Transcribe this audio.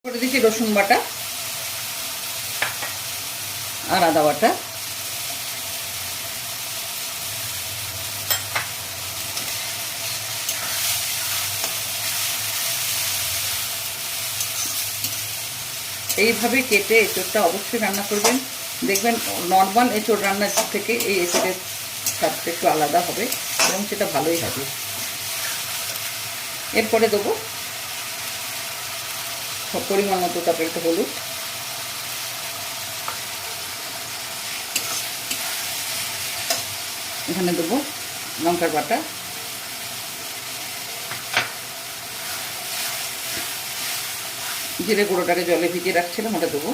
করে দিচ্ছি রসুন বাটা আর আদা বাটা। এইভাবে কেটে এঁচোড়টা অবশ্যই রান্না করবেন, দেখবেন নর্মাল এঁচোড় রান্নার থেকে এই এঁচোড়ের স্বাদটা একটু আলাদা হবে এবং সেটা ভালোই হবে। এরপরে দেবো পরিমাণ মতো তারপরে একটু হলুদ, এখানে দেবো লঙ্কার বাটা, জিরে গুঁড়োটাকে জলে ভিজিয়ে রাখছিলাম ওটা দেবো,